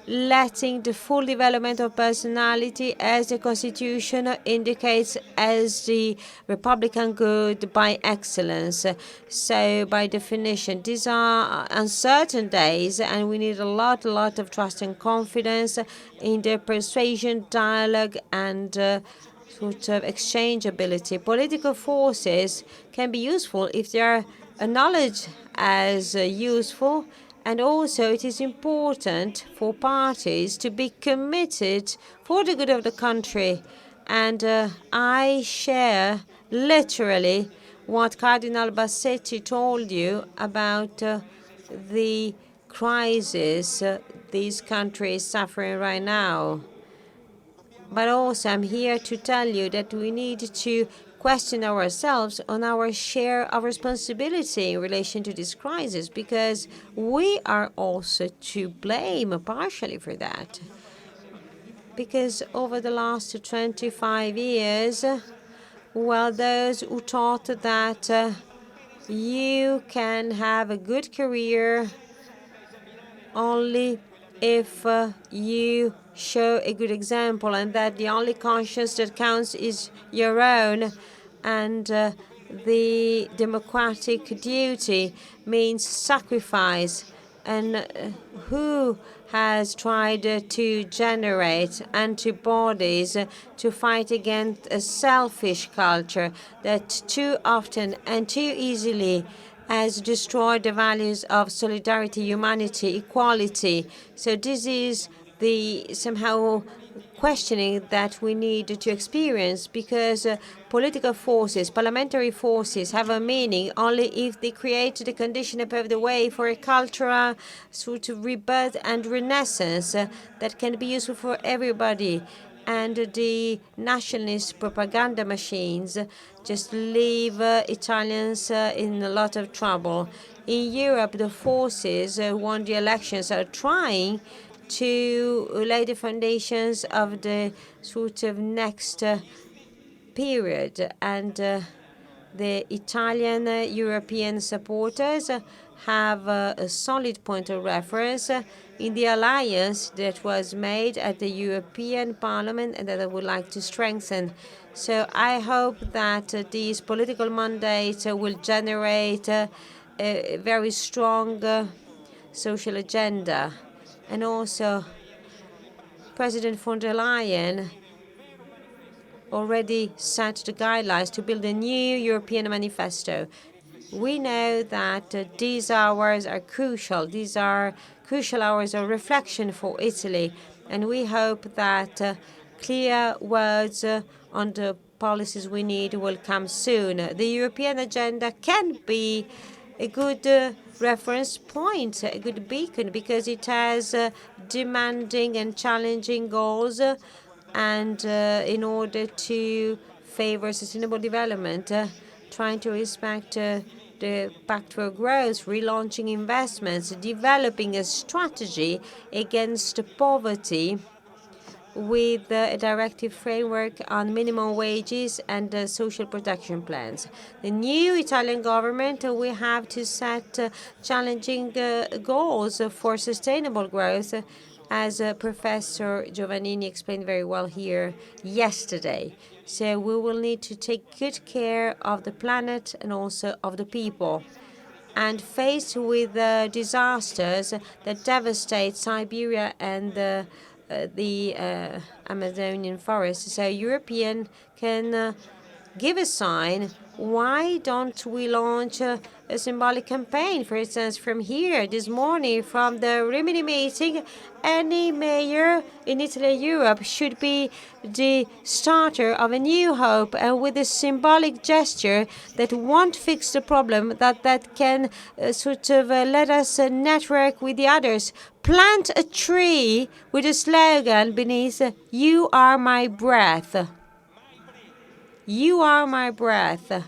letting the full development of personality as the Constitution indicates as the Republican good by excellence. So by definition, these are uncertain days, and we need a lot of trust and confidence in the persuasion, dialogue, and sort of exchange ability. Political forces can be useful if they are acknowledged as useful, and also it is important for parties to be committed for the good of the country. And I share literally what Cardinal Bassetti told you about the crisis this country is suffering right now. But also I'm here to tell you that we need to question ourselves on our share of responsibility in relation to this crisis, because we are also to blame partially for that. Because over the last 25 years, well, those who thought that you can have a good career only if you show a good example, and that the only conscience that counts is your own, and the democratic duty means sacrifice. And who has tried to generate antibodies to fight against a selfish culture that too often and too easily has destroyed the values of solidarity, humanity, equality? So this is the somehow questioning that we need to experience, because political forces, parliamentary forces have a meaning only if they create the condition to pave the way for a cultural sort of rebirth and renaissance that can be useful for everybody. and the nationalist propaganda machines just leave Italians in a lot of trouble. In Europe, the forces who won the elections are trying to lay the foundations of the sort of next period, and the Italian European supporters have a solid point of reference in the alliance that was made at the European Parliament and that I would like to strengthen. So I hope that this political mandate will generate a very strong social agenda. And also, President von der Leyen already set the guidelines to build a new European manifesto. We know that these hours are crucial. These are crucial hours of reflection for Italy, and we hope that clear words on the policies we need will come soon. The European agenda can be a good reference point, a good beacon, because it has demanding and challenging goals, and in order to favor sustainable development, trying to respect the Pact for Growth, relaunching investments, developing a strategy against poverty with a directive framework on minimum wages and social protection plans. The new Italian government will have to set challenging goals for sustainable growth, as Professor Giovanni explained very well here yesterday. So we will need to take good care of the planet and also of the people. And faced with disasters that devastate Siberia and the Amazonian forest, so European can give a sign. Why don't we launch a symbolic campaign? For instance, from here this morning, from the Rimini meeting, any mayor in Italy and Europe should be the starter of a new hope, and with a symbolic gesture that won't fix the problem, that can sort of let us network with the others. Plant a tree with a slogan beneath, "You are my breath." You are my breath.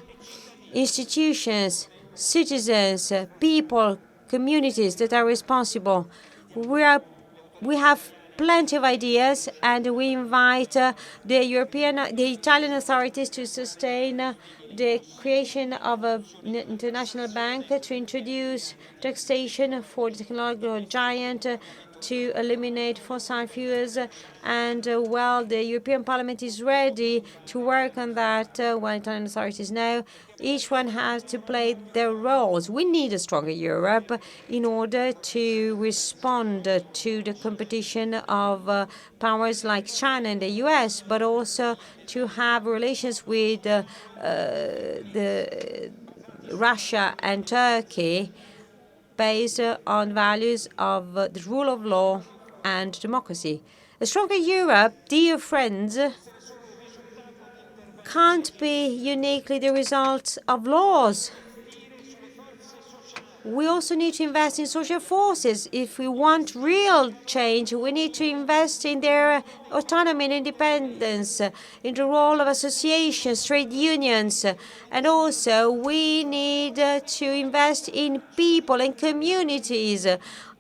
Institutions, citizens, people, communities that are responsible. We have plenty of ideas, and we invite the Italian authorities to sustain the creation of an international bank, to introduce taxation for the technological giant, to eliminate fossil fuels, and while the European Parliament is ready to work on that, while Italian authorities know, each one has to play their roles. We need a stronger Europe in order to respond to the competition of powers like China and the US, but also to have relations with Russia and Turkey based on values of the rule of law and democracy. A stronger Europe, dear friends, can't be uniquely the result of laws. We also need to invest in social forces. If we want real change, we need to invest in their autonomy and independence, in the role of associations, trade unions, and also we need to invest in people and communities,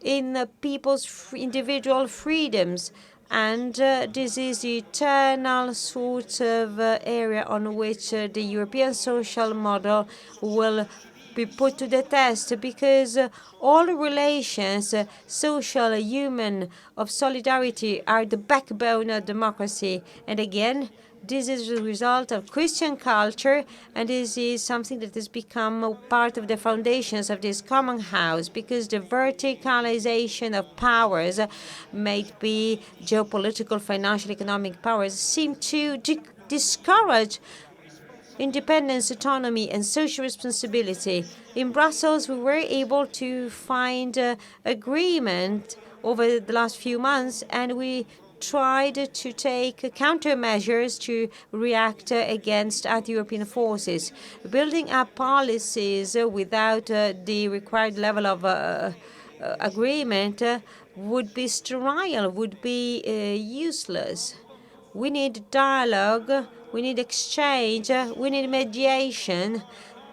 in people's individual freedoms. And this is the eternal sort of area on which the European social model will be put to the test, because all relations, social, human, of solidarity, are the backbone of democracy. And again, this is the result of Christian culture, and this is something that has become part of the foundations of this common house, because the verticalization of powers, may it be geopolitical, financial, economic powers, seem to discourage independence, autonomy, and social responsibility. In Brussels, we were able to find agreement over the last few months, and we tried to take countermeasures to react against anti-European forces. Building up policies without the required level of agreement would be sterile, would be useless. We need dialogue, we need exchange, we need mediation.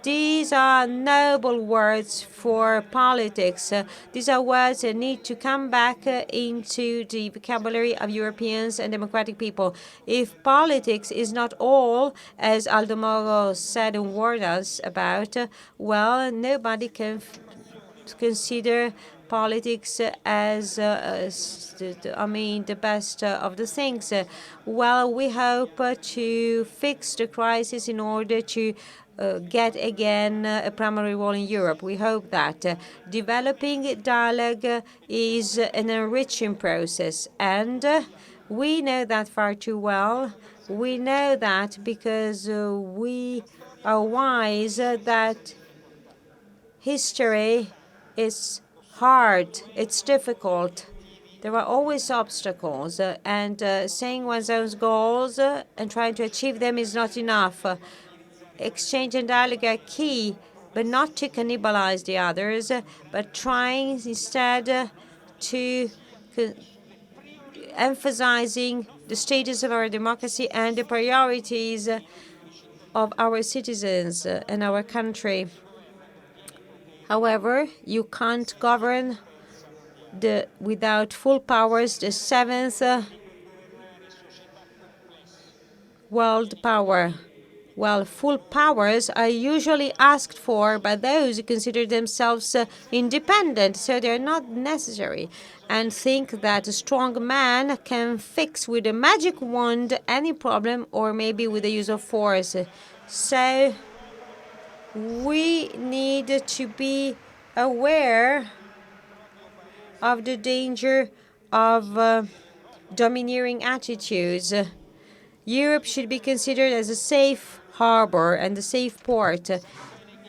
These are noble words for politics. These are words that need to come back into the vocabulary of Europeans and democratic people. If politics is not all, as Aldo Moro said and warned us about, well, nobody can consider politics as, the best of the things. Well, we hope to fix the crisis in order to get again a primary role in Europe. We hope that developing dialogue is an enriching process, and we know that far too well. We know that because we are wise that history is hard, it's difficult. There are always obstacles, and saying one's own goals and trying to achieve them is not enough. Exchange and dialogue are key, but not to cannibalize the others, but trying instead to emphasizing the status of our democracy and the priorities of our citizens and our country. However, you can't govern without full powers the seventh world power. Well, full powers are usually asked for by those who consider themselves independent, so they're not necessary, and think that a strong man can fix with a magic wand any problem, or maybe with the use of force. So we need to be aware of the danger of domineering attitudes. Europe should be considered as a safe harbor and a safe port.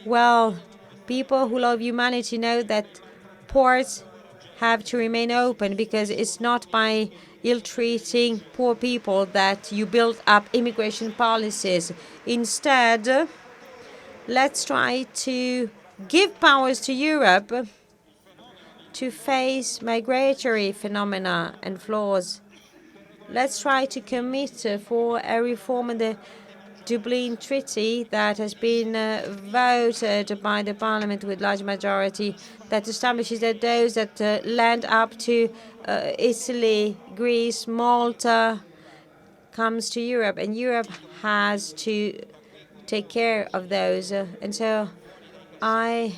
Well, people who love humanity know that ports have to remain open, because it's not by ill-treating poor people that you build up immigration policies. Instead, let's try to give powers to Europe to face migratory phenomena and flaws. Let's try to commit for a reform of the Dublin Treaty that has been voted by the Parliament with large majority, that establishes that those that land up to Italy, Greece, Malta comes to Europe, and Europe has to take care of those. And so I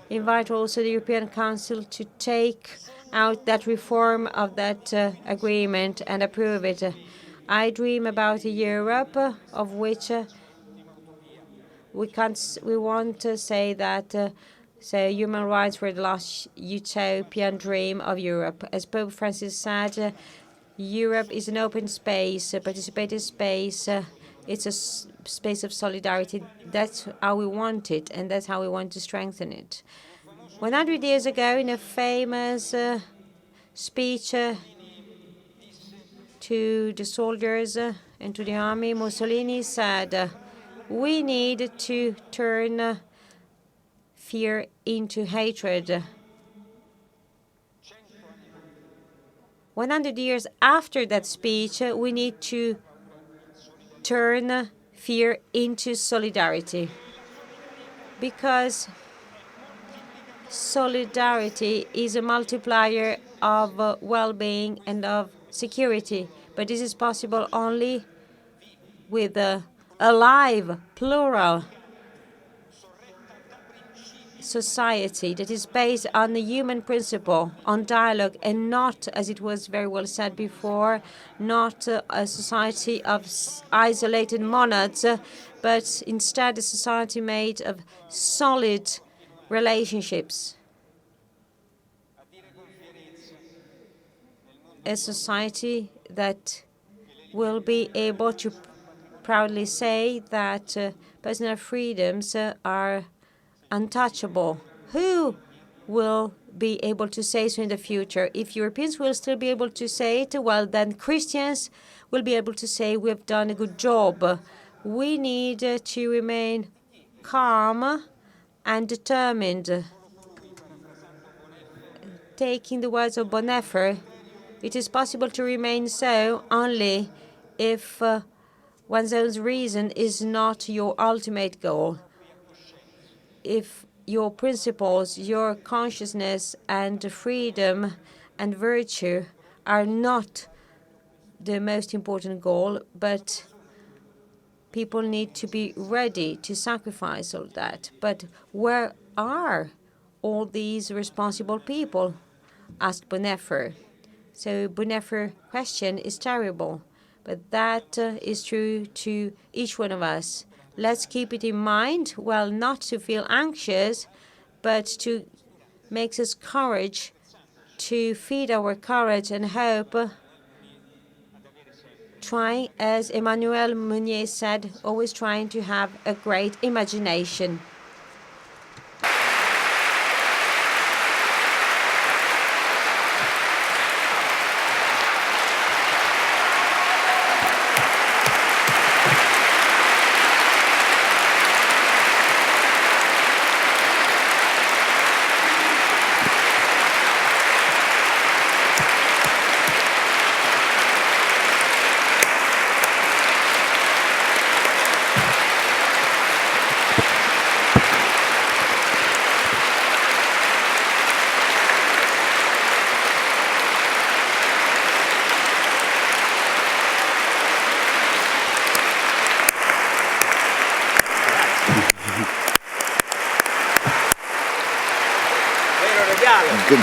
invite also the European Council to take out that reform of that agreement and approve it. I dream about a Europe of which we want to say that human rights were the last utopian dream of Europe. As Pope Francis said, Europe is an open space, a participative space. It's a space of solidarity. That's how we want it, and that's how we want to strengthen it. 100 years ago, in a famous speech to the soldiers and to the army, Mussolini said, we need to turn fear into hatred. 100 years after that speech, we need to turn fear into solidarity, because solidarity is a multiplier of well-being and of security. But this is possible only with a alive, plural society that is based on the human principle, on dialogue, and not, as it was very well said before, not a society of isolated monads, but instead a society made of solid relationships. A society that will be able to proudly say that personal freedoms are untouchable. Who will be able to say so in the future? If Europeans will still be able to say it, well, then Christians will be able to say we have done a good job. We need to remain calm and determined. Taking the words of Bonhoeffer, it is possible to remain so only if one's own reason is not your ultimate goal, if your principles, your consciousness and freedom and virtue are not the most important goal, but people need to be ready to sacrifice all that. But where are all these responsible people? Asked Bonnefer. So Bonnefer's question is terrible, but that is true to each one of us. Let's keep it in mind, well, not to feel anxious, but to make us courage, to feed our courage and hope, trying, as Emmanuel Mounier said, always trying to have a great imagination.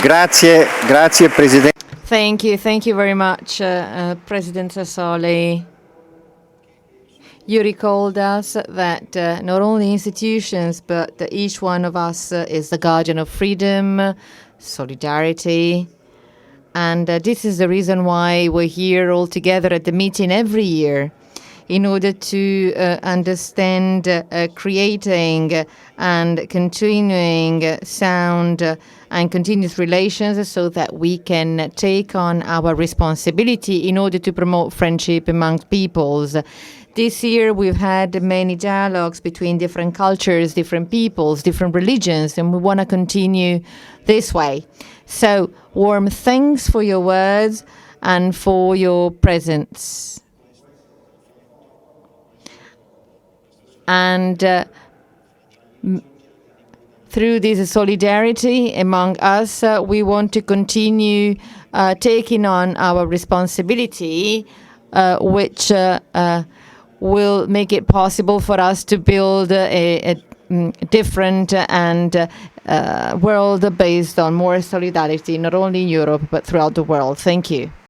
Grazie Presidente. Thank you very much, President Sassoli. You recalled us that not only institutions, but that each one of us is the guardian of freedom, solidarity. And this is the reason why we're here all together at the meeting every year, in order to understand creating and continuing sound and continuous relations, so that we can take on our responsibility in order to promote friendship among peoples. This year we've had many dialogues between different cultures, different peoples, different religions, and we want to continue this way. So warm thanks for your words and for your presence. And through this solidarity among us, we want to continue taking on our responsibility, which will make it possible for us to build a different and world based on more solidarity, not only in Europe, but throughout the world. Thank you.